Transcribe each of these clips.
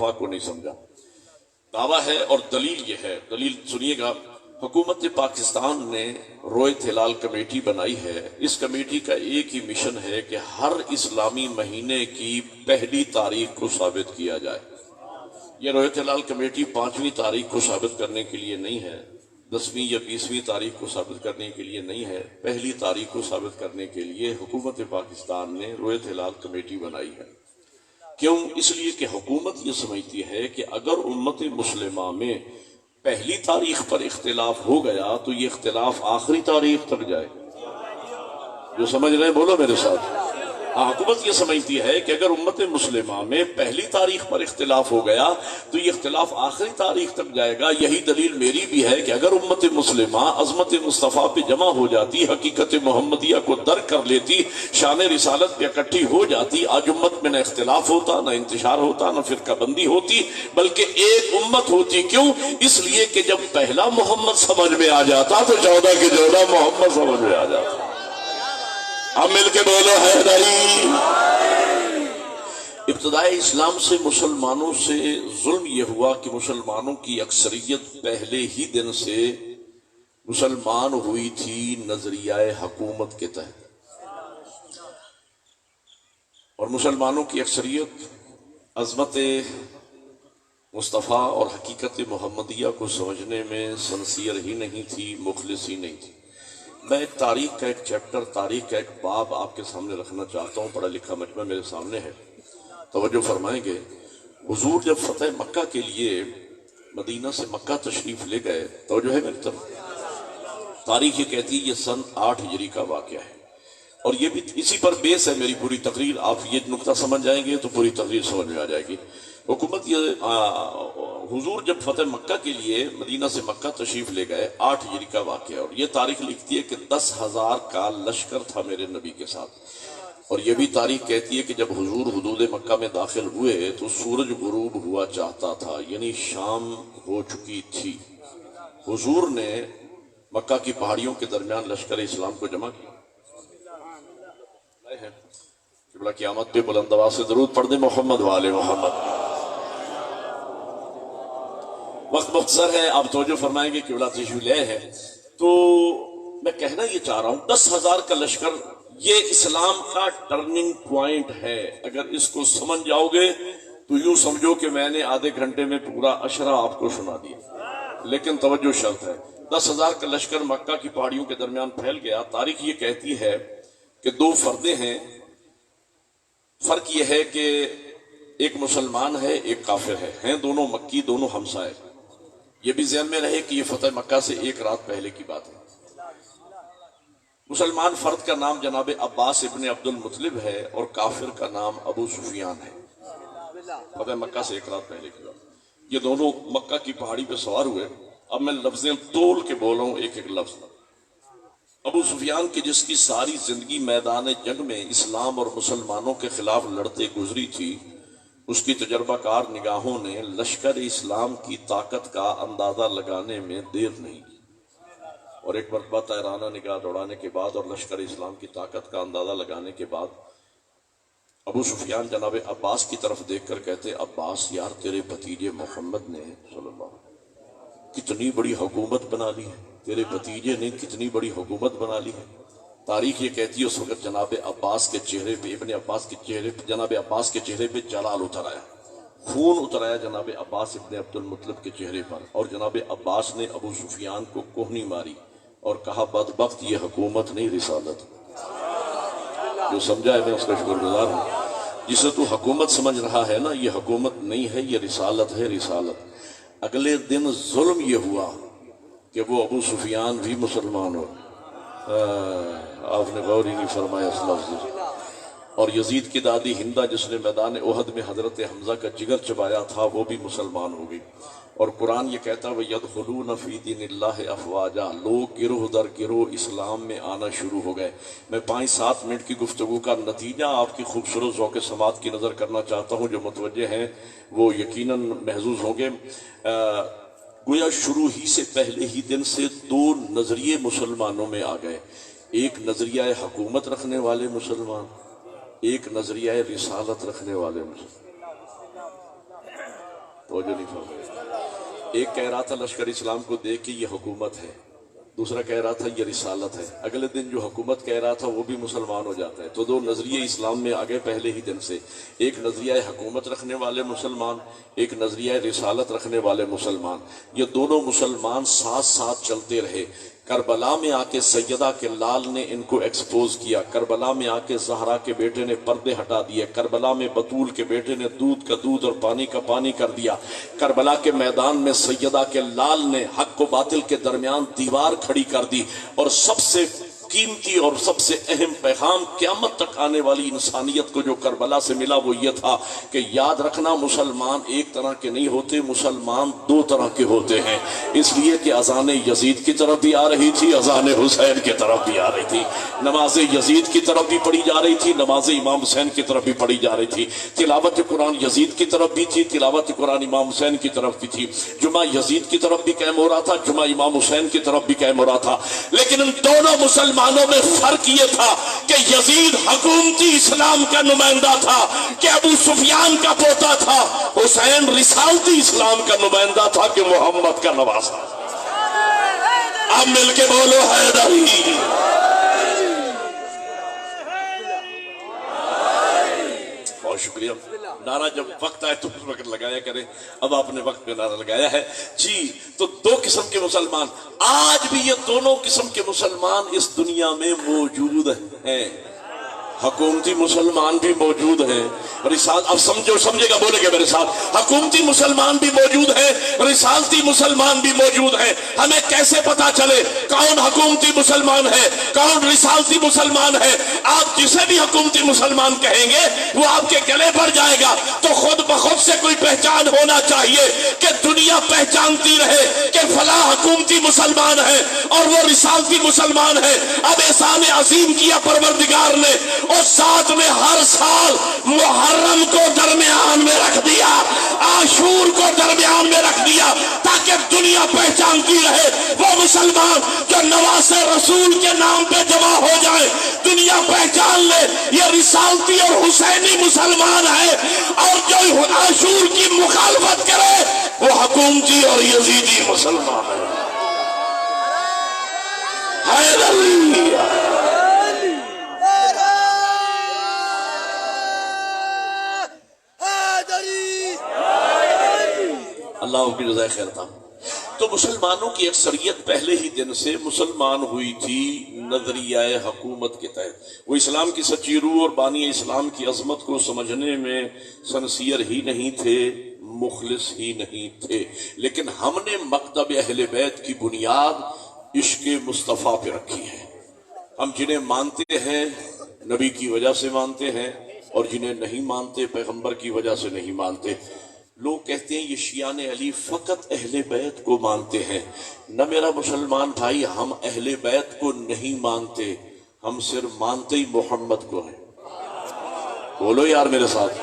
مصطفیٰ کو نہیں سمجھا۔ دعویٰ ہے اور دلیل یہ ہے، دلیل سنیے گا۔ حکومت پاکستان نے رویت ہلال کمیٹی بنائی ہے۔ اس کمیٹی کا ایک ہی مشن ہے کہ ہر اسلامی مہینے کی پہلی تاریخ کو ثابت کیا جائے۔ یہ رویت ہلال کمیٹی 5ویں تاریخ کو ثابت کرنے کے لیے نہیں ہے، 10ویں یا 20ویں تاریخ کو ثابت کرنے کے لیے نہیں ہے، پہلی تاریخ کو ثابت کرنے کے لیے حکومت پاکستان نے رویت ہلال کمیٹی بنائی ہے۔ کیوں؟ اس لیے کہ حکومت یہ سمجھتی ہے کہ اگر امت مسلمہ میں پہلی تاریخ پر اختلاف ہو گیا تو یہ اختلاف آخری تاریخ تک جائے۔ جو سمجھ رہے ہیں بولو میرے ساتھ۔ حکومت یہ سمجھتی ہے کہ اگر امت مسلمہ میں پہلی تاریخ پر اختلاف ہو گیا تو یہ اختلاف آخری تاریخ تک جائے گا۔ یہی دلیل میری بھی ہے کہ اگر امت مسلمہ عظمت مصطفیٰ پہ جمع ہو جاتی، حقیقت محمدیہ کو درک کر لیتی، شان رسالت پہ اکٹھی ہو جاتی، آج امت میں نہ اختلاف ہوتا، نہ انتشار ہوتا، نہ فرقہ بندی ہوتی، بلکہ ایک امت ہوتی۔ کیوں؟ اس لیے کہ جب پہلا محمد سمجھ میں آ جاتا تو 14 کے 14 محمد سمجھ میں آ جاتا۔ اب مل کے بولو حیدری۔ ابتدائی اسلام سے مسلمانوں سے ظلم یہ ہوا کہ مسلمانوں کی اکثریت پہلے ہی دن سے مسلمان ہوئی تھی نظریہ حکومت کے تحت، اور مسلمانوں کی اکثریت عظمت مصطفیٰ اور حقیقت محمدیہ کو سمجھنے میں سنسیئر ہی نہیں تھی، مخلص ہی نہیں تھی۔ میں ایک تاریخ کا ایک چیپٹر، تاریخ کا ایک باب آپ کے سامنے رکھنا چاہتا ہوں، پڑھا لکھا مجمع میرے سامنے ہے، توجہ فرمائیں گے۔ حضور جب فتح مکہ کے لیے مدینہ سے مکہ تشریف لے گئے، توجہ ہے میری طرف، تاریخ یہ کہتی ہے یہ سن 8 ہجری کا واقعہ ہے، اور یہ بھی اسی پر بیس ہے میری پوری تقریر۔ آپ یہ نقطہ سمجھ جائیں گے تو پوری تقریر سمجھ میں آ جائے گی۔ حکومت یہ حضور جب فتح مکہ کے لیے مدینہ سے مکہ تشریف لے گئے، 8 ہجری کا واقعہ ہے، اور یہ تاریخ لکھتی ہے کہ 10,000 کا لشکر تھا میرے نبی کے ساتھ، اور یہ بھی تاریخ کہتی ہے کہ جب حضور حدود مکہ میں داخل ہوئے تو سورج غروب ہوا چاہتا تھا، یعنی شام ہو چکی تھی۔ حضور نے مکہ کی پہاڑیوں کے درمیان لشکر اسلام کو جمع کیا۔ قبلہ قیامت پہ بلند آواز سے درود پڑھ دیں محمد وآل محمد۔ وقت مختصر ہے، آپ توجہ فرمائیں گے، قبلہ تشریف لے ہے، تو میں کہنا یہ چاہ رہا ہوں 10,000 کا لشکر یہ اسلام کا ٹرننگ پوائنٹ ہے۔ اگر اس کو سمجھ جاؤ گے تو یوں سمجھو کہ میں نے آدھے گھنٹے میں پورا اشرا آپ کو سنا دیا، لیکن توجہ شرط ہے۔ 10,000 کا لشکر مکہ کی پہاڑیوں کے درمیان پھیل گیا۔ تاریخ یہ کہتی ہے کہ 2 فردیں ہیں، فرق یہ ہے کہ ایک مسلمان ہے ایک کافر ہے، ہیں دونوں مکی، دونوں ہمسائے۔ یہ بھی ذہن میں رہے کہ یہ فتح مکہ سے 1 رات پہلے کی بات ہے۔ مسلمان فرد کا نام جناب عباس ابن عبد المطلب ہے اور کافر کا نام ابو سفیان ہے۔ فتح مکہ سے 1 رات پہلے کی بات۔ یہ دونوں مکہ کی پہاڑی پہ سوار ہوئے۔ اب میں لفظیں تول کے بولوں ایک ایک لفظ۔ ابو سفیان کی جس کی ساری زندگی میدان جنگ میں اسلام اور مسلمانوں کے خلاف لڑتے گزری تھی، اس کی تجربہ کار نگاہوں نے لشکر اسلام کی طاقت کا اندازہ لگانے میں دیر نہیں کی، اور ایک مرتبہ طیرانہ نگاہ دوڑانے کے بعد اور لشکر اسلام کی طاقت کا اندازہ لگانے کے بعد ابو سفیان جناب عباس کی طرف دیکھ کر کہتے، عباس یار تیرے بھتیجے محمد نے صلی اللہ علیہ وسلم کتنی بڑی حکومت بنا لی ہے، تیرے بھتیجے نے کتنی بڑی حکومت بنا لی ہے۔ تاریخ یہ کہتی ہے اس وقت جناب عباس کے چہرے پہ، ابن عباس کے چہرے پہ، جناب عباس کے چہرے پہ جلال اتر آیا، خون اتر آیا جناب عباس ابن عبد المطلب کے چہرے پر، اور جناب عباس نے ابو سفیان کو کوہنی ماری اور کہا بدبخت یہ حکومت نہیں رسالت۔ جو سمجھا ہے میں اس کا شکر گزار ہوں۔ جسے تو حکومت سمجھ رہا ہے نا، یہ حکومت نہیں ہے، یہ رسالت ہے، رسالت۔ اگلے دن ظلم یہ ہوا کہ وہ ابو سفیان بھی مسلمان ہو، آپ نے غور ہی نہیں فرمایا اس لفظ۔ اور یزید کی دادی ہندہ جس نے میدان احد میں حضرت حمزہ کا جگر چبایا تھا وہ بھی مسلمان ہو گئی۔ اور قرآن یہ کہتا ہے وَيَدْخُلُونَ فِي دِينِ اللَّهِ أَفْوَاجًا، لوگ گروہ در گروہ اسلام میں آنا شروع ہو گئے۔ میں 5-7 منٹ کی گفتگو کا نتیجہ آپ کی خوبصورت ذوق سماعت کی نظر کرنا چاہتا ہوں، جو متوجہ ہیں وہ یقیناً محظوظ ہوں گے۔ گویا شروع ہی سے پہلے ہی دن سے 2 نظریے مسلمانوں میں آ گئے، ایک نظریہ حکومت رکھنے والے مسلمان، ایک نظریہ رسالت رکھنے والے مسلمان۔ وہ جو نہیں فرمایا۔ ایک کہہ رہا تھا لشکر اسلام کو دیکھ کے یہ حکومت ہے، دوسرا کہہ رہا تھا یہ رسالت ہے۔ اگلے دن جو حکومت کہہ رہا تھا وہ بھی مسلمان ہو جاتا ہے۔ تو دو نظریے اسلام میں آگے پہلے ہی دن سے، ایک نظریہ حکومت رکھنے والے مسلمان، ایک نظریہ رسالت رکھنے والے مسلمان۔ یہ دونوں مسلمان ساتھ ساتھ چلتے رہے۔ کربلا میں آ کے سیدہ کے لال نے ان کو ایکسپوز کیا، کربلا میں آ کے زہرا کے بیٹے نے پردے ہٹا دیے، کربلا میں بطول کے بیٹے نے دودھ کا دودھ اور پانی کا پانی کر دیا، کربلا کے میدان میں سیدہ کے لال نے حق و باطل کے درمیان دیوار کھڑی کر دی، اور سب سے قیمتی اور سب سے اہم پیغام قیامت تک آنے والی انسانیت کو جو کربلا سے ملا وہ یہ تھا کہ یاد رکھنا مسلمان ایک طرح کے نہیں ہوتے، مسلمان دو طرح کے ہوتے ہیں۔ اس لیے کہ اذان یزید کی طرف بھی آ رہی تھی، اذان حسین کی طرف بھی آ رہی تھی، نماز یزید کی طرف بھی پڑھی جا رہی تھی، نماز امام حسین کی طرف بھی پڑھی جا رہی تھی، تلاوت قرآن یزید کی طرف بھی تھی، تلاوت قرآن امام حسین کی طرف بھی تھی، جمعہ یزید کی طرف بھی قائم ہو رہا تھا، جمعہ امام حسین کی طرف بھی قائم ہو رہا تھا۔ لیکن ان دونوں مسلمانوں میں فرق یہ تھا کہ یزید حکومتی اسلام کا نمائندہ تھا کہ ابو سفیان کا پوتا تھا، حسین رسالتی اسلام کا نمائندہ تھا کہ محمد کا نواسا۔ اب مل کے بولو حیدری۔ بہت شکریہ۔ نعرہ جب وقت آئے تو اس وقت لگایا کریں، اب آپ نے وقت پہ نعرہ لگایا ہے جی۔ تو دو قسم کے مسلمان، آج بھی یہ دونوں قسم کے مسلمان اس دنیا میں موجود ہیں۔ حکومتی مسلمان بھی موجود ہیں، اب سمجھے گا، بولے گا میرے ساتھ، حکومتی مسلمان بھی موجود ہیں، رسالتی مسلمان بھی موجود ہیں۔ ہمیں کیسے پتا چلے کون حکومتی مسلمان ہے کون رسالتی مسلمان ہے؟ آپ جسے بھی حکومتی مسلمان کہیں گے وہ آپ کے گلے پر جائے گا، تو خود بخود سے کوئی پہچان ہونا چاہیے کہ دنیا پہچانتی رہے کہ فلاں حکومتی مسلمان ہے اور وہ رسالتی مسلمان ہے۔ اب احسان عظیم کیا پروردگار نے، اور ساتھ میں ہر سال محرم کو درمیان میں رکھ دیا، عاشور کو درمیان میں رکھ دیا، تاکہ دنیا پہچانتی رہے وہ مسلمان جو نواسے رسول کے نام پہ جمع ہو جائے، دنیا پہچان لے یہ رسالتی اور حسینی مسلمان ہے، اور جو عاشور کی مخالفت کرے وہ حکومتی اور یزیدی مسلمان ہے۔ حیدری اللہ کی جزائے خیر تھا۔ تو مسلمانوں کی اکثریت پہلے ہی دن سے مسلمان ہوئی تھی نظریہ حکومت کے تحت۔ وہ اسلام کی سچی روح اور بانی اسلام کی عظمت کو سمجھنے میں سنسیئر ہی نہیں تھے، مخلص ہی نہیں تھے، لیکن ہم نے مکتب اہل بیت کی بنیاد عشق مصطفیٰ پہ رکھی ہے۔ ہم جنہیں مانتے ہیں نبی کی وجہ سے مانتے ہیں، اور جنہیں نہیں مانتے پیغمبر کی وجہ سے نہیں مانتے۔ لوگ کہتے ہیں یہ شیعان علی فقط اہل بیت کو مانتے ہیں۔ نہ میرا مسلمان بھائی، ہم اہل بیت کو نہیں مانتے، ہم صرف مانتے ہی محمد کو ہیں۔ بولو یار میرے ساتھ،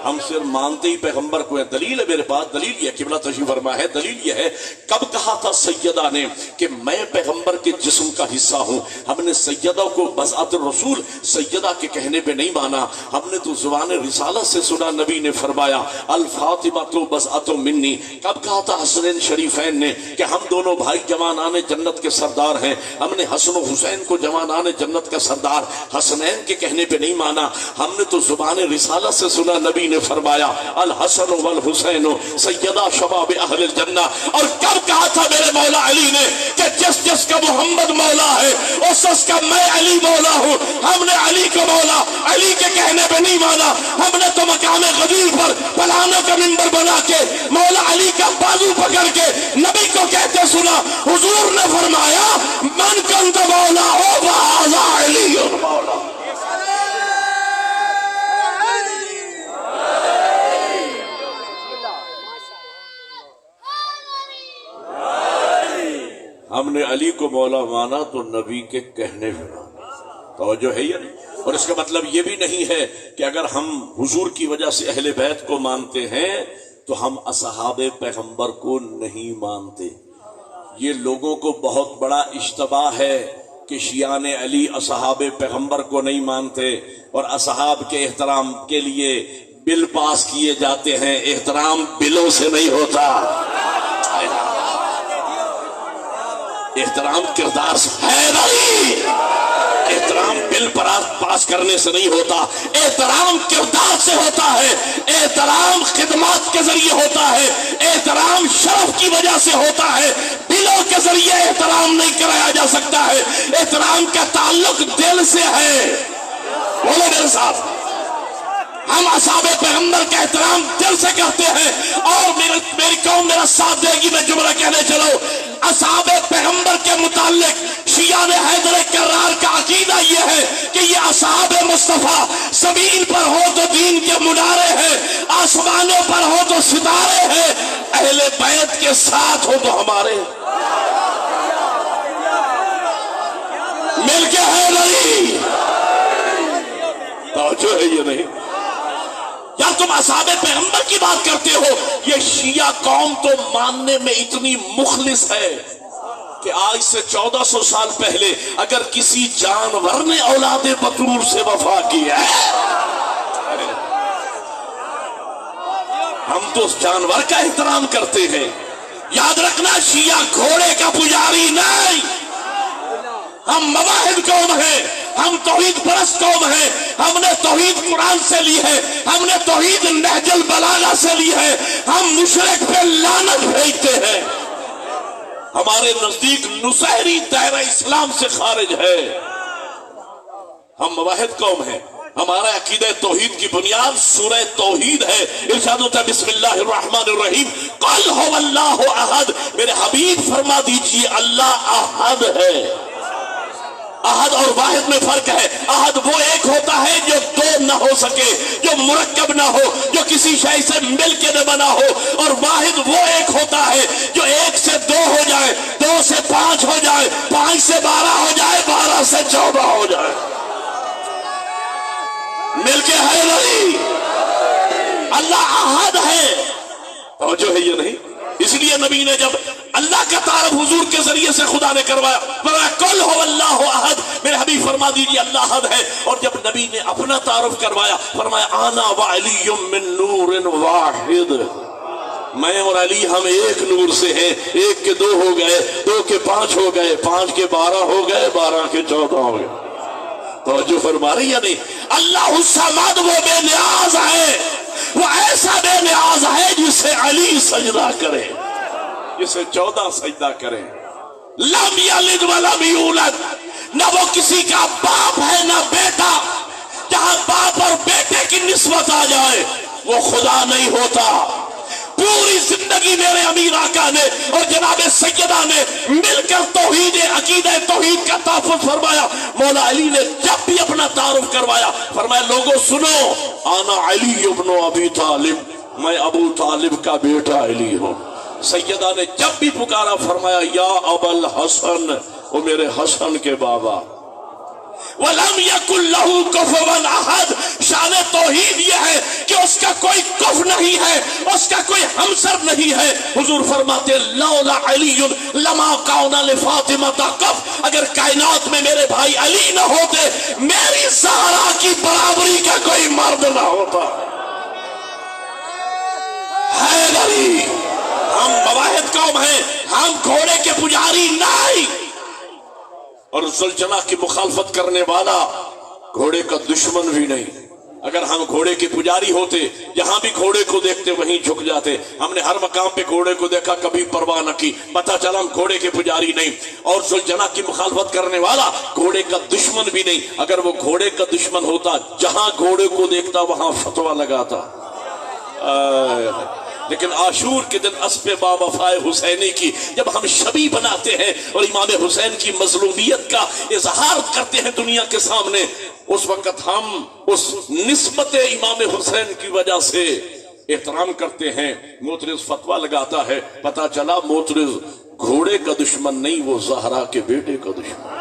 ہم صرف مانتے ہی پیغمبر کو ہیں۔ دلیل ہے میرے پاس، دلیل یہ قبلہ تشریف فرما ہے، دلیل یہ ہے کب کہا تھا سیدہ نے کہ میں پیغمبر کے جسم کا حصہ ہوں۔ ہم نے سیدہ کو بضعت الرسول سیدہ کے کہنے پہ نہیں مانا، ہم نے تو زبان رسالت سے سنا، نبی نے فرمایا الفاطمہ تو بضعت منی۔ کب کہا تھا حسنین شریفین نے کہ ہم دونوں بھائی جوانان جنت کے سردار ہیں، ہم نے حسن و حسین کو جوانان جنت کا سردار حسنین کے کہنے پہ نہیں مانا، ہم نے تو زبان رسالت سے سنا، نبی نے فرمایا الحسن والحسین سیدہ شباب اہل الجنہ۔ اور کب کہا تھا میرے مولا علی نے کہ جس جس کا محمد مولا ہے اس کا میں علی مولا ہوں۔ ہم نے علی کو مولا علی کے کہنے پہ نہیں مانا، ہم نے تو مقام غدیر پر پلانوں کا منبر بنا کے مولا علی کا بازو پکڑ کے نبی کو کہتے سنا۔ حضور نے فرمایا من کنت مولا ہو فہذا علی مولا۔ ہم نے علی کو مولا مانا تو نبی کے کہنے پہ مانا۔ توجہ ہے یا نہیں؟ اور اس کا مطلب یہ بھی نہیں ہے کہ اگر ہم حضور کی وجہ سے اہل بیت کو مانتے ہیں تو ہم اصحاب پیغمبر کو نہیں مانتے۔ یہ لوگوں کو بہت بڑا اشتباہ ہے کہ شیعان علی اصحاب پیغمبر کو نہیں مانتے اور اصحاب کے احترام کے لیے بل پاس کیے جاتے ہیں، احترام بلوں سے نہیں ہوتا، احترام کردار سے ہے نہیں، احترام بل پاس کرنے سے نہیں ہوتا، احترام کردار سے ہوتا ہے، احترام خدمات کے ذریعے ہوتا ہے، احترام شرف کی وجہ سے ہوتا ہے، بلوں کے ذریعے احترام نہیں کرایا جا سکتا ہے، احترام کا تعلق دل سے ہے۔ بولو میرے ساتھ، ہم اصحاب پیغمبر کا احترام دل سے کرتے ہیں، اور میری قوم میرا ساتھ دے گی، میں جملہ کہنے چلو۔ اصحاب پیغمبر کے متعلق شیعہ حیدر کرار کا عقیدہ یہ ہے کہ یہ اصحاب مصطفیٰ زمین پر ہو تو دین کے منارے ہیں، آسمانوں پر ہو تو ستارے ہیں، اہل بیت کے ساتھ ہو تو ہمارے مل کے ہے نہیں، توجہ ہے یہ نہیں؟ یا تم اصحاب پیغمبر کی بات کرتے ہو؟ یہ شیعہ قوم تو ماننے میں اتنی مخلص ہے کہ آج سے 1400 سال پہلے اگر کسی جانور نے اولاد بطور سے وفا کی ہے، ہم تو اس جانور کا احترام کرتے ہیں۔ یاد رکھنا، شیعہ گھوڑے کا پجاری نہیں، ہم مواحد قوم ہیں، ہم توحید پرست قوم ہیں، ہم نے توحید قرآن سے لی ہے، ہم نے توحید نہج البلاغہ سے لی ہے، ہم مشرک پہ لعنت بھیجتے ہیں، ہمارے نزدیک نصیری دائرہ اسلام سے خارج ہے، ہم مواحد قوم ہیں، ہمارا عقیدہ توحید کی بنیاد سورہ توحید ہے۔ ارشاد ہوتا ہے بسم اللہ الرحمن الرحیم، قل هو اللہ احد، میرے حبیب فرما دیجئے اللہ احد ہے۔ احد اور واحد میں فرق ہے، احد وہ ایک ہوتا ہے جو دو نہ ہو سکے، جو مرکب نہ ہو، جو کسی شے سے مل کے نہ بنا ہو، اور واحد وہ ایک ہوتا ہے جو ایک سے دو ہو جائے، دو سے پانچ ہو جائے، پانچ سے 12 ہو جائے، 12 سے 14 ہو جائے، مل کے ہے نہیں، اللہ احد ہے، اور جو ہے یہ نہیں۔ اس لیے نبی نے جب اللہ کا تعارف حضور کے ذریعے سے خدا نے کروایا، فرمایا قل هو اللہ احد، میرے حبیب فرما دیجیے اللہ احد ہے، اور جب نبی نے اپنا تعارف کروایا فرمایا انا وعلی من نور واحد، میں اور علی ہم ایک نور سے ہیں، ایک کے 2 ہو گئے، 2 کے 5 ہو گئے، 5 کے 12 ہو گئے، 12 کے 14 ہو گئے۔ توجہ فرما رہی یا نہیں؟ اللہ الصمد وہ بے نیاز ہے، وہ ایسا بے نیاز ہے جسے علی سجدہ کرے، جسے 14 سجدہ کرے۔ لم یلد ولم یولد، نہ وہ کسی کا باپ ہے نہ بیٹا، جہاں باپ اور بیٹے کی نسبت آ جائے وہ خدا نہیں ہوتا۔ پوری زندگی میرے امیر آقا نے اور جناب سیدہ نے مل کر توحید عقیدہ توحید کا تحفظ فرمایا۔ مولا علی نے جب بھی اپنا تعارف کروایا فرمایا لوگوں سنو، انا علی ابن ابی طالب، میں ابو طالب کا بیٹا علی ہوں۔ سیدہ نے جب بھی پکارا فرمایا یا ابا الحسن، وہ میرے حسن کے بابا۔ وَلَمْ يَكُنْ لَهُ كُفُوًا أَحَدٌ، شان توحید یہ ہے کہ اس کا کوئی کف نہیں ہے، اس کا کوئی ہمسر نہیں ہے۔ حضور فرماتے لولا علی لما كان لفاطمة کف، اگر کائنات میں میرے بھائی علی نہ ہوتے میری زہرا کی برابری کا کوئی مرد نہ ہوتا۔ حیدری، ہم مواحد قوم ہیں، ہم گھوڑے کے پجاری نہیں، اور زلجناح کی مخالفت کرنے والا گھوڑے کا دشمن بھی نہیں۔ اگر ہم گھوڑے کے پجاری ہوتے، جہاں بھی گھوڑے کو دیکھتے وہیں جھک جاتے۔ ہم نے ہر مقام پہ گھوڑے کو دیکھا، کبھی پرواہ نہ کی، پتہ چلا ہم گھوڑے کے پجاری نہیں۔ اور زلجناح کی مخالفت کرنے والا گھوڑے کا دشمن بھی نہیں۔ اگر وہ گھوڑے کا دشمن ہوتا، جہاں گھوڑے کو دیکھتا وہاں فتویٰ لگاتا۔ لیکن عاشور کے دن اسب با وفائے حسینی کی جب ہم شبی بناتے ہیں اور امام حسین کی مظلومیت کا اظہار کرتے ہیں دنیا کے سامنے، اس وقت ہم اس نسبت امام حسین کی وجہ سے احترام کرتے ہیں۔ معترض فتویٰ لگاتا ہے، پتہ چلا معترض گھوڑے کا دشمن نہیں، وہ زہرا کے بیٹے کا دشمن۔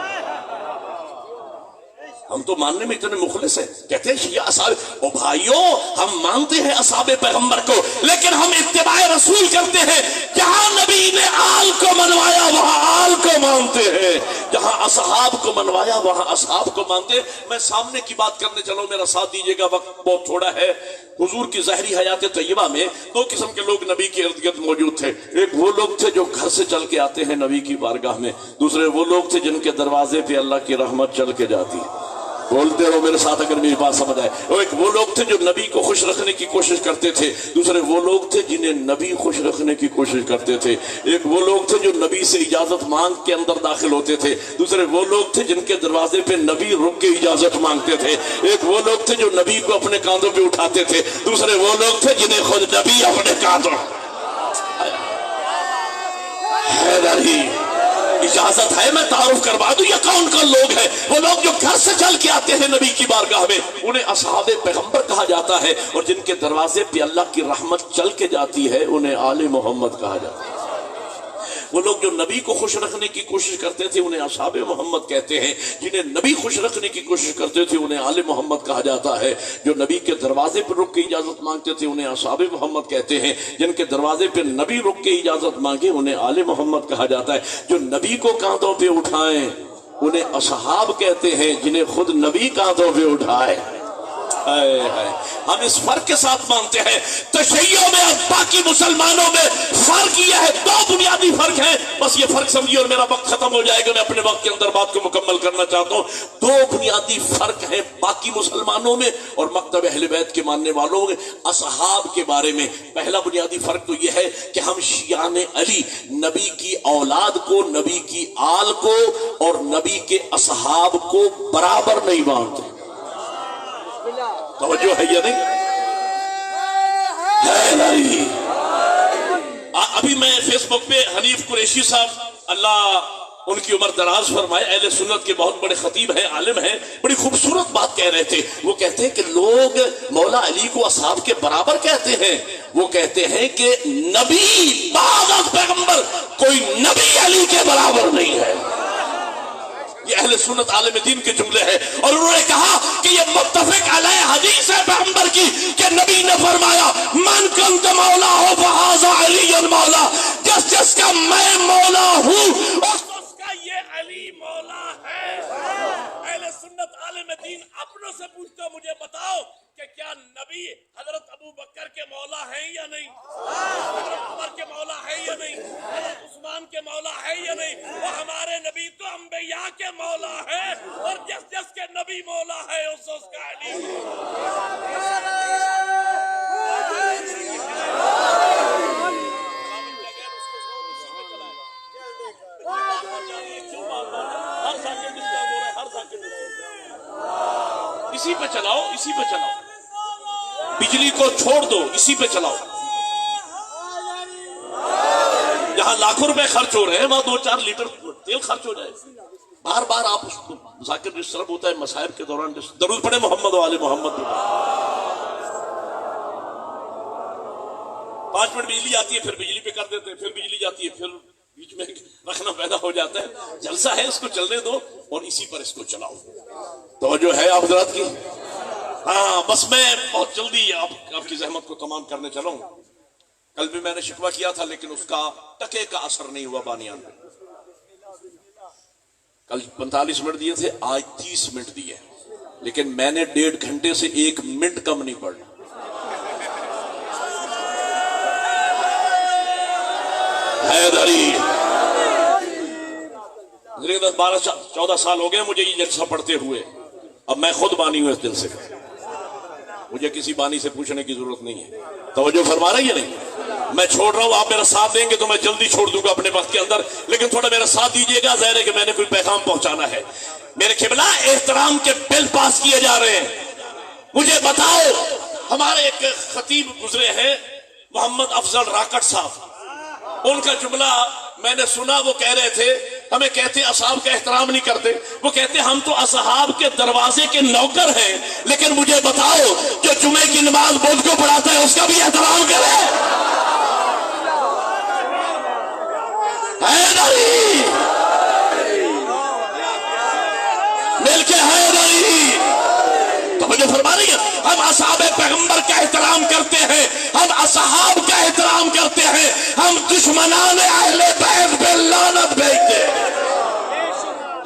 ہم تو ماننے میں اتنے مخلص ہیں، کہتے ہیں شیعہ اصحاب، او بھائیوں ہم مانتے ہیں اصحاب پیغمبر کو، لیکن ہم اتباع رسول کرتے ہیں۔ جہاں نبی نے آل کو منوایا وہاں آل کو مانتے ہیں، جہاں اصحاب کو منوایا وہاں اصحاب کو مانتے. میں سامنے کی بات کرنے چلوں، میرا ساتھ دیجیے گا، وقت بہت تھوڑا ہے. حضور کی ظاہری حیات طیبہ میں دو قسم کے لوگ نبی کے ارد گرد موجود تھے. ایک وہ لوگ تھے جو گھر سے چل کے آتے ہیں نبی کی بارگاہ میں، دوسرے وہ لوگ تھے جن کے دروازے پہ اللہ کی رحمت چل کے جاتی. بولتے رہو میرے ساتھ اگر میری بات سمجھ آئے. ایک وہ لوگ تھے جو نبی کو خوش رکھنے کی کوشش کرتے تھے، دوسرے وہ لوگ تھے جنہیں نبی خوش رکھنے کی کوشش کرتے تھے. ایک وہ لوگ تھے جو نبی سے اجازت مانگ کے اندر داخل ہوتے تھے، دوسرے وہ لوگ تھے جن کے دروازے پہ نبی رک کے اجازت مانگتے تھے. ایک وہ لوگ تھے جو نبی کو اپنے کاندھوں پہ اٹھاتے تھے، دوسرے وہ لوگ تھے جنہیں خود نبی اپنے کاندھوں. اجازت ہے میں تعارف کروا دوں یہ کون کون لوگ ہیں؟ وہ لوگ جو گھر سے چل کے آتے ہیں نبی کی بارگاہ میں انہیں اصحاب پیغمبر کہا جاتا ہے، اور جن کے دروازے پہ اللہ کی رحمت چل کے جاتی ہے انہیں آل محمد کہا جاتا ہے. وہ لوگ جو نبی کو خوش رکھنے کی کوشش کرتے تھے انہیں اصحاب محمد کہتے ہیں، جنہیں نبی خوش رکھنے کی کوشش کرتے تھے انہیں آل محمد کہا جاتا ہے. جو نبی کے دروازے پر رک کے اجازت مانگتے تھے انہیں اصحاب محمد کہتے ہیں، جن کے دروازے پہ نبی رک کے اجازت مانگے انہیں آل محمد کہا جاتا ہے. جو نبی کو کاندھوں پہ اٹھائیں انہیں اصحاب کہتے ہیں، جنہیں خود نبی کاندھوں پہ اٹھائے. ہم اس فرق کے ساتھ مانتے ہیں. تشیع میں اور باقی مسلمانوں میں فرق یہ ہے، دو بنیادی فرق ہیں، بس یہ فرق سمجھیے اور میرا وقت ختم ہو جائے گا. میں اپنے وقت کے اندر بات کو مکمل کرنا چاہتا ہوں. دو بنیادی فرق ہیں باقی مسلمانوں میں اور مکتب اہل بیت کے ماننے والوں میں اصحاب کے بارے میں. پہلا بنیادی فرق تو یہ ہے کہ ہم شیعان علی نبی کی اولاد کو، نبی کی آل کو اور نبی کے اصحاب کو برابر نہیں مانتے. توجہ ہے یا نہیں؟ ہے نہیں. ابھی میں فیس بک پہ حنیف قریشی صاحب اللہ ان کی عمر دراز فرمائے، اہل سنت کے بہت بڑے خطیب ہیں، عالم ہیں، بڑی خوبصورت بات کہہ رہے تھے. وہ کہتے ہیں کہ لوگ مولا علی کو اصحاب کے برابر کہتے ہیں. وہ کہتے ہیں کہ نبی بعد پیغمبر کوئی نبی علی کے برابر نہیں ہے. یہ اہل سنت عالم دین کے جملے ہیں، اور انہوں نے کہا کہ یہ متفق علیہ حدیث ہے پیغمبر کی کہ نبی نے فرمایا من کنت مولا ہو فہذا علی مولا، جس جس کا میں مولا ہوں اس کا یہ علی مولا ہے. اہل سنت عالم دین اپنوں سے پوچھتا مجھے بتاؤ کہ کیا نبی حضرت ابو بکر کے مولا ہیں یا نہیں، حضرت عمر کے مولا ہے یا نہیں، حضرت عثمان کے مولا ہے یا نہیں؟ وہ ہمارے نبی تو انبیاء کے مولا ہے، اور جس جس کے نبی مولا ہے اس کا علی. اسی پہ چلاؤ، اسی پہ چلاؤ، بجلی کو چھوڑ دو، اسی پہ چلاؤ. جہاں لاکھوں روپے خرچ ہو رہے ہیں وہاں 2-4 لیٹر تیل خرچ ہو جائے. بار بار آپ اس کو ذاکر ڈسٹرب ہوتا ہے مصائب کے دوران. درود پڑھے محمد و آل محمد. 5 منٹ بجلی آتی ہے پھر بجلی پہ کر دیتے ہیں، پھر بجلی جاتی ہے پھر بیچ میں رکھنا پیدا ہو جاتا ہے. جلسہ ہے اس کو چلنے دو اور اسی پر اس کو چلاؤ. توجہ ہے آپ حضرات کی؟ ہاں بس میں بہت جلدی آپ کی زحمت کو تمام کرنے چلوں. کل بھی میں نے شکوہ کیا تھا لیکن اس کا ٹکے کا اثر نہیں ہوا بانیان میں. کل 45 منٹ دیے تھے، آج 30 منٹ دیے، لیکن میں نے 1.5 گھنٹے سے 1 منٹ کم نہیں پڑھنا. حیدری 12-14 سال ہو گئے مجھے یہ جلسہ پڑھتے ہوئے. اب میں خود بانی ہوں اس دل سے، مجھے کسی بانی سے پوچھنے کی ضرورت نہیں ہے. توجہ فرما رہے ہیں یا نہیں؟ میں چھوڑ رہا ہوں، آپ میرا ساتھ دیں گے تو میں جلدی چھوڑ دوں گا اپنے وقت کے اندر، لیکن تھوڑا میرا ساتھ دیجیے گا. ظاہر ہے کہ میں نے کوئی پیغام پہنچانا ہے. میرے قبلہ احترام کے بل پاس کیے جا رہے ہیں. مجھے بتاؤ، ہمارے ایک خطیب گزرے ہیں محمد افضل راکٹ صاحب، ان کا جملہ میں نے سنا. وہ کہہ رہے تھے ہمیں کہتے اصحاب کا احترام نہیں کرتے. وہ کہتے ہم تو اصحاب کے دروازے کے نوکر ہیں، لیکن مجھے بتاؤ جو جمعے کی نماز بدھ کو پڑھاتا ہے اس کا بھی احترام کرے. حیدری مل کے حیدری. تو مجھے فرما رہی ہے ہم اصحاب پیغمبر کا احترام کرتے ہیں، ہم اصحاب کا احترام کرتے ہیں، ہم دشمنان اہل بیت پہ لعنت بھیجتے ہیں.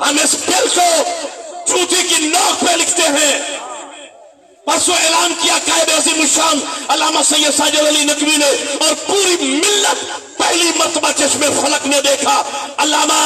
ہم اس بل کو جوتی کی نوک پہ لکھتے ہیں۔ پرسوں اعلان کیا قائد عظیم الشان علامہ سید ساجد علی نقوی نے، اور پوری ملت پہلی مرتبہ چشم فلک نے دیکھا۔ علامہ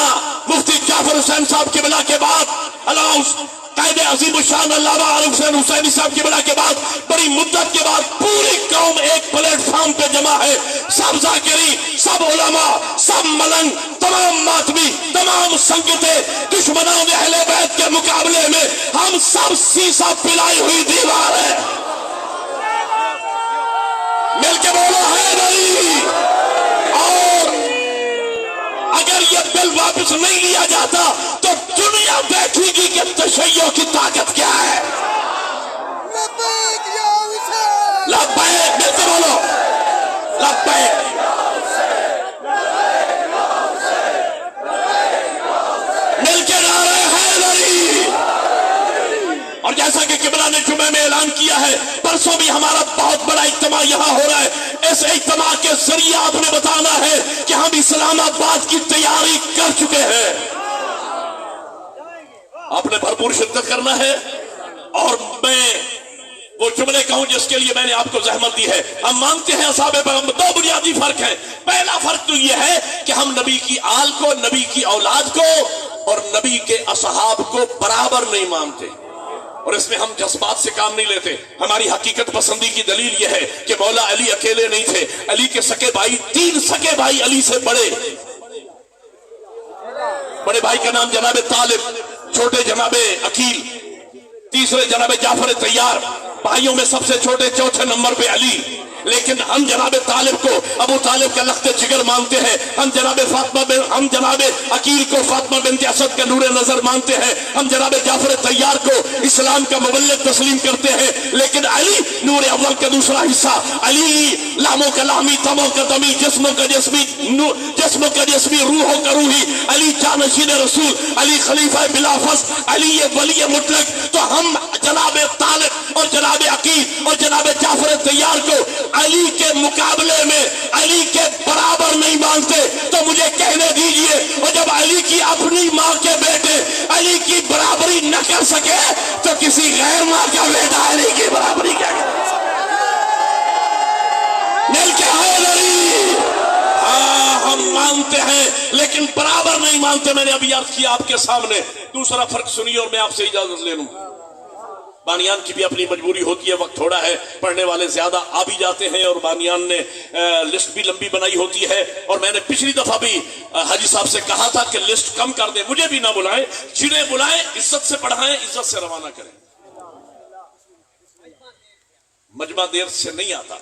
مفتی جعفر حسین صاحب کی بلا کے بعد، علامہ قائد عظیم الشان علامہ عارف حسین حسینی صاحب کی بلا کے بعد، بڑی مدت کے بعد پوری قوم ایک پلیٹ فارم پہ جمع ہے۔ سب ذاکری، سب علماء، سب ملنگ، تمام ماتمی، تمام سنگتیں، دشمنوں نے اہل بیت کے مقابلے میں ہم سب سیسا پلائی ہوئی دیوار ہے۔ مل کے بولو حیدری۔ اور اگر یہ بل واپس نہیں لیا جاتا تو دنیا دیکھے گی کہ تشیع کی طاقت کیا ہے۔ لبیک، مل کے بولو لبیک۔ مل کے نعرہ حیدری۔ اور جیسا کہ قبلہ نے جمعہ میں اعلان کیا ہے، پرسوں بھی ہمارا بہت بڑا اجتماع یہاں ہو رہا ہے۔ اس اجتماع کے ذریعے آپ نے بتانا ہے کہ ہم اسلام آباد کی تیاری کر چکے ہیں۔ آپ نے بھرپور شرکت کرنا ہے، اور میں وہ جملے کہوں جس کے لیے میں نے آپ کو زحمت دی ہے۔ ہم مانتے ہیں اصحاب پیغمبر، دو بنیادی فرق ہیں۔ پہلا فرق تو یہ ہے کہ ہم نبی کی آل کو، نبی کی اولاد کو اور نبی کے اصحاب کو برابر نہیں مانتے، اور اس میں ہم جذبات سے کام نہیں لیتے۔ ہماری حقیقت پسندی کی دلیل یہ ہے کہ مولا علی اکیلے نہیں تھے، علی کے سکے بھائی، 3 سکے بھائی علی سے بڑے بھائی کا نام جناب طالب، چھوٹے جناب عقیل، تیسرے جناب جعفر طیار، بھائیوں میں سب سے چھوٹے چوتھے نمبر پہ علی۔ لیکن ہم جناب طالب کو ابو طالب کا لخت جگر مانتے ہیں، ہم جناب عقیل کو فاطمہ بنت اسد کا نور نظر مانتے ہیں، ہم جناب جعفر طیار کو اسلام کا مبلغ تسلیم کرتے ہیں۔ لیکن علی نور اول کا دوسرا حصہ، علی لاموں کا لامی، تموں کا دمی، جسموں کا جسمی، روحوں کا روحی، علی جانشین رسول، علی خلیفہ بلا فصل، علی ولی مطلق۔ تو ہم جناب طالب اور جناب عقیل اور جناب جعفر طیار کو علی کے مقابلے میں، علی کے برابر نہیں مانتے۔ تو مجھے کہنے دیجئے، اور جب علی کی اپنی ماں کے بیٹے علی کی برابری نہ کر سکے تو کسی غیر ماں کا بیٹا علی کی برابری کیا کرے؟ مل کے حیدری۔ ہاں ہم مانتے ہیں لیکن برابر نہیں مانتے۔ میں نے ابھی عرض کیا آپ کے سامنے۔ دوسرا فرق سنیے اور میں آپ سے اجازت لے لوں۔ بانیان کی بھی اپنی مجبوری ہوتی ہے، وقت تھوڑا ہے، پڑھنے والے زیادہ آ بھی جاتے ہیں، اور بانیان نے لسٹ بھی لمبی بنائی ہوتی ہے۔ اور میں نے پچھلی دفعہ بھی حاجی صاحب سے کہا تھا کہ لسٹ کم کر دیں، مجھے بھی نہ بلائیں، جنہیں بلائیں عزت سے پڑھائیں، عزت سے روانہ کریں۔ مجمع دیر سے نہیں آتا،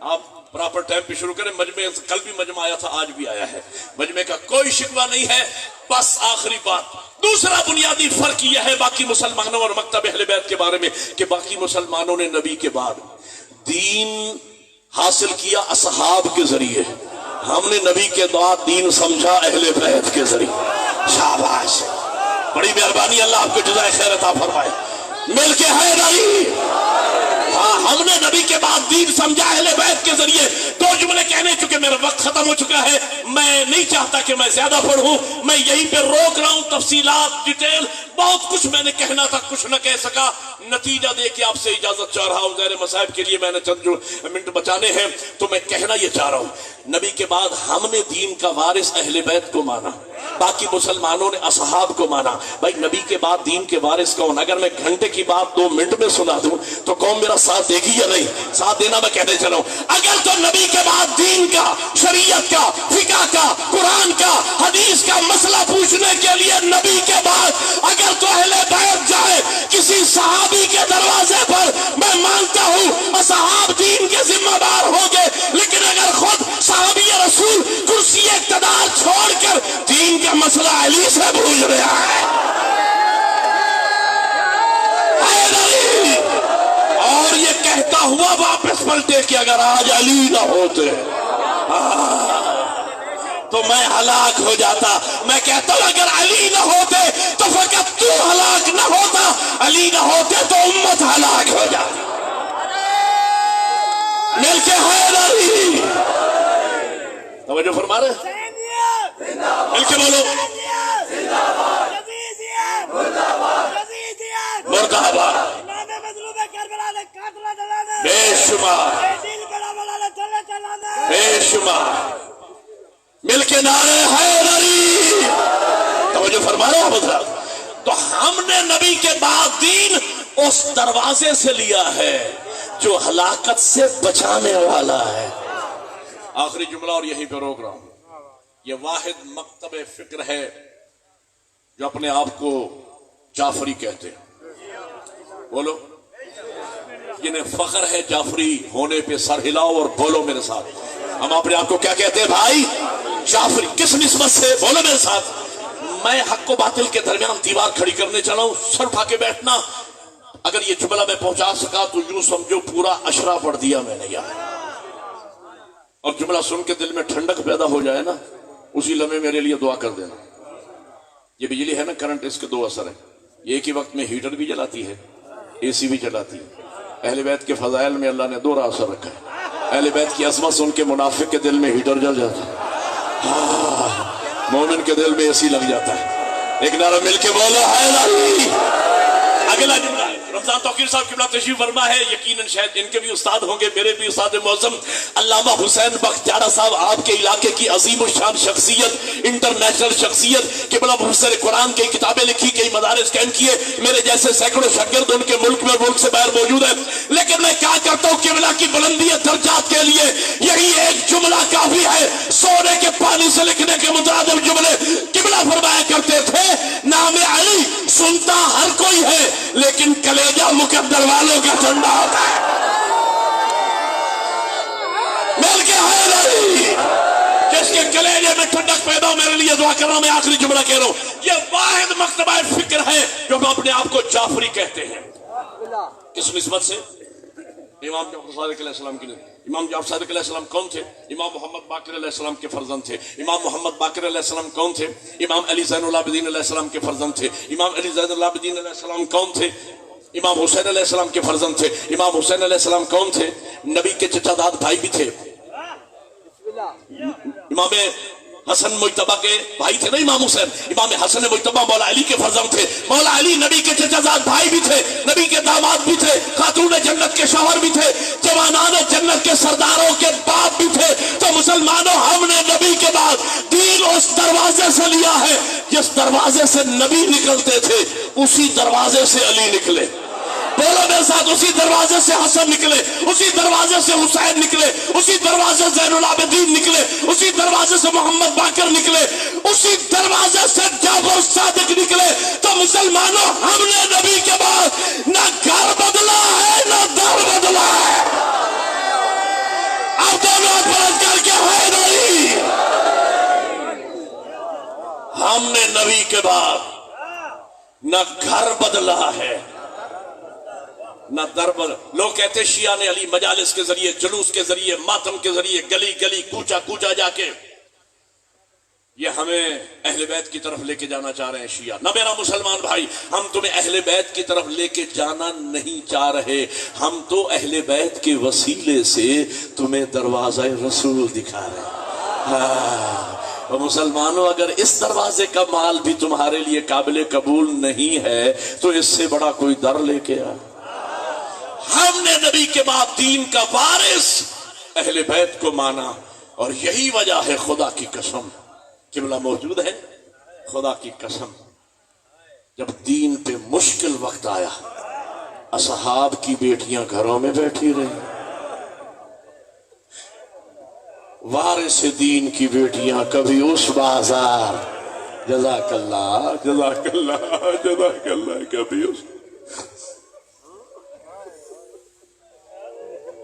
آپ پراپر ٹائم پہ شروع کریں۔ مجمع کل بھی مجمع آیا تھا، آج بھی آیا ہے، مجمع کا کوئی شکوہ نہیں ہے۔ بس آخری بات، دوسرا بنیادی فرق یہ ہے باقی مسلمانوں اور مکتب اہل بیت کے بارے میں کہ باقی مسلمانوں نے نبی کے بعد دین حاصل کیا اصحاب کے ذریعے، ہم نے نبی کے بعد دین سمجھا اہل بیت کے ذریعے۔ شاباش، بڑی مہربانی، اللہ آپ کو جزائے خیر عطا فرمائے۔ مل کے حیدری۔ ہاں، ہم نے نبی کے بعد دین سمجھا اہل بیت کے ذریعے۔ دو جملے کہنے چکے، میرا وقت ختم ہو چکا ہے، میں نہیں چاہتا کہ میں زیادہ پڑھوں، میں یہیں پہ روک رہا ہوں۔ تفصیلات، ڈیٹیل، بہت کچھ میں نے کہنا تھا، کچھ نہ کہہ سکا، نتیجہ دے کے آپ سے اجازت چاہ رہا ہوں۔ غیر مصائب کے لیے میں نے چند جو منٹ بچانے ہیں تو میں کہنا یہ چاہ رہا ہوں، نبی کے بعد ہم نے دین کا وارث اہل بیت کو مانا، باقی مسلمانوں نے اصحاب کو مانا۔ بھائی نبی کے بعد دین کے وارث کون؟ اگر میں گھنٹے کی بات 2 منٹ میں سنا دوں تو قوم میرا ساتھ دے گی یا نہیں؟ ساتھ دینا میں کہتے چلا ہوں۔ اگر تو نبی کے بعد دین کا، شریعت کا، فقہ کا، قرآن کا، حدیث کا مسئلہ پوچھنے کے لیے نبی کے بعد اگر تو اہل بیت جائے کسی صحابی کے دروازے پر، میں مانتا ہوں اصحاب دین کے ذمہ دار ہوں گے، لیکن اگر خود صحابی رسول کرسی اقتدار چھوڑ کر دین کا مسئلہ علی سے پوچھ رہا ہے، اور یہ کہتا ہوا واپس پلٹے کہ اگر آج علی نہ ہوتے تو میں ہلاک ہو جاتا۔ میں کہتا ہوں اگر علی نہ ہوتے تو فقط تو ہلاک نہ ہوتا، علی نہ ہوتے تو امت ہلاک ہو جاتی۔ مل کے حیدری، توجہ فرما رہے، مل کے بولو بے شمار بے شمار مل کے نعرے حیدری توجہ فرما رہے ہیں حضرات۔ تو ہم نے نبی کے بعد دین اس دروازے سے لیا ہے جو ہلاکت سے بچانے والا ہے۔ آخری جملہ اور یہیں پہ روک رہا ہوں۔ یہ واحد مکتب فکر ہے جو اپنے آپ کو جعفری کہتے ہیں، بولو، جنہیں فخر ہے جعفری ہونے پہ سر ہلاؤ اور بولو میرے ساتھ، ہم اپنے آپ کو کیا کہتے ہیں بھائی؟ جعفری۔ کس نسبت سے؟ بولو میرے ساتھ۔ میں حق و باطل کے درمیان دیوار کھڑی کرنے چلا ہوں، سر اٹھا کے بیٹھنا۔ اگر یہ جملہ میں پہنچا سکا تو یوں سمجھو پورا اشرا پڑھ دیا میں نے یار۔ اور جملہ سن کے دل میں ٹھنڈک پیدا ہو جائے نا، اسی لمحے میرے لیے دعا کر دینا۔ یہ بجلی ہے نا، کرنٹ، اس کے دو اثر ہیں، یہ ایک ہی وقت میں ہیٹر بھی جلاتی ہے، اے سی بھی چلاتی ہے۔ اہل بیت کے فضائل میں اللہ نے دوہرا اثر رکھا ہے۔ اہل بیت کی عظمت سن کے منافق کے دل میں ہیٹر جل جاتا ہے، مومن کے دل میں اے سی لگ جاتا ہے۔ ایک نعرہ مل کے بولو حیدری۔ اگلا جملہ رمضان توقیر صاحب قبلہ تشریف فرما ہے، یقیناً شاید ان کے بھی استاد ہوں گے، میرے بھی استاد معظم علامہ حسین بختیارہ صاحب، آپ کے علاقے کی عظیم الشان شخصیت، انٹرنیشنل شخصیت، قبلہ مفسر قرآن کی کتابیں لکھی، کئی مدارس قائم کیے، میرے جیسے سینکڑوں شاگرد ان کے ملک میں ملک سے باہر موجود ہیں۔ لیکن میں کیا کرتا ہوں، قبلہ کی بلندی درجات کے لیے یہی ایک جملہ کافی ہے، سونے کے پانی سے لکھنے کے متعدد جملے قبلہ فرمایا کرتے تھے۔ نام علی سنتا ہر کوئی ہے لیکن کلیجہ مقدر والوں کا ٹھنڈا ہوتا ہے۔ مل کے حیدری، جس کے کلیجے میں ٹھنڈک پیدا ہو، میرے لیے دعا کر رہا ہوں۔ میں آخری جملہ کہہ رہا ہوں، یہ واحد مکتبہ فکر ہے جو ہم اپنے آپ کو جعفری کہتے ہیں۔ کس نسبت سے؟ امام جعفر صادق علیہ السلام کی نسبت۔ امام جعفر صادق علیہ السلام کون تھے؟ امام محمد باقر علیہ السلام کے فرزند تھے۔ امام محمد باقر علیہ السلام کون تھے؟ امام علی زین العابدین علیہ السلام کے فرزند تھے۔ امام علی زین العابدین علیہ السلام کون تھے؟ امام حسین علیہ السلام کے فرزند تھے۔ امام حسین علیہ السلام کون تھے؟ نبی کے چچا داد بھائی بھی تھے۔ امام حسن مجتبی کے بھائی تھے نا امام حسین۔ امام حسن مجتبی مولا علی کے فرزند تھے۔ مولا علی نبی کے چچا زاد بھائی بھی تھے، نبی کے داماد بھی تھے، خاتون جنت کے شوہر بھی تھے، جوانان جنت کے سرداروں کے باپ بھی تھے۔ تو مسلمانوں، ہم نے نبی کے بعد دین اس دروازے سے لیا ہے، جس دروازے سے نبی نکلتے تھے اسی دروازے سے علی نکلے۔ بولو میرے ساتھ، اسی دروازے سے حسن نکلے، اسی دروازے سے حسین نکلے، اسی دروازے سے زین العابدین نکلے، اسی دروازے سے محمد باقر نکلے، اسی دروازے سے جعفر صادق نکلے۔ تو مسلمانوں، ہم نے نبی کے بعد نہ گھر بدلا ہے نہ در بدلا ہے۔ اب دونوں پلٹ کر کے حیدری، ہم نے نبی کے بعد نہ گھر بدلا ہے نہ دربر۔ لوگ کہتے ہیں شیعہ نے علی مجالس کے ذریعے، جلوس کے ذریعے، ماتم کے ذریعے، گلی گلی کوچا کوچا جا کے یہ ہمیں اہل بیت کی طرف لے کے جانا چاہ رہے ہیں شیعہ۔ نہ میرا مسلمان بھائی، ہم تمہیں اہل بیت کی طرف لے کے جانا نہیں چاہ رہے، ہم تو اہل بیت کے وسیلے سے تمہیں دروازہ رسول دکھا رہے ہیں۔ اور مسلمانوں، اگر اس دروازے کا مال بھی تمہارے لیے قابل قبول نہیں ہے تو اس سے بڑا کوئی در لے کے آ۔ ہم نے نبی کے بعد دین کا وارث اہل بیت کو مانا، اور یہی وجہ ہے، خدا کی قسم، قبلہ موجود ہے، خدا کی قسم، جب دین پہ مشکل وقت آیا، اصحاب کی بیٹیاں گھروں میں بیٹھی رہی، وارث دین کی بیٹیاں کبھی اس بازار، جزاک اللہ جزاک اللہ جزاک اللہ، کبھی اس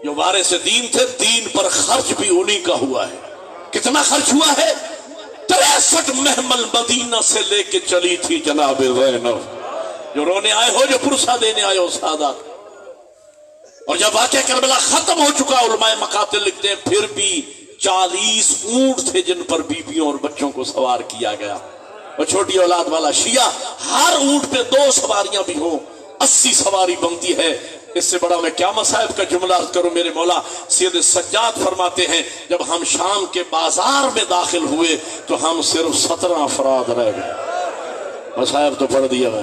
جو وارث دین تھے، دین پر خرچ بھی انہی کا ہوا ہے۔ کتنا خرچ ہوا ہے؟ 63 محمل مدینہ سے لے کے چلی تھی جناب زینب۔ جو رونے آئے ہو، جو پرسہ دینے آئے ہو سادات، اور جب واقعہ کربلا ختم ہو چکا، علماء مقاتل لکھتے ہیں پھر بھی 40 اونٹ تھے جن پر بیویوں اور بچوں کو سوار کیا گیا۔ اور چھوٹی اولاد والا شیعہ، ہر اونٹ پہ 2 سواریاں بھی ہوں، 80 سواری بنتی ہے۔ اس سے بڑا میں کیا مصائب کا جملہ عرض کروں۔ میرے مولا سید سجاد فرماتے ہیں، جب ہم شام کے بازار میں داخل ہوئے تو ہم صرف 17 افراد رہ گئے۔ مصائب تو پڑھ دیا میں،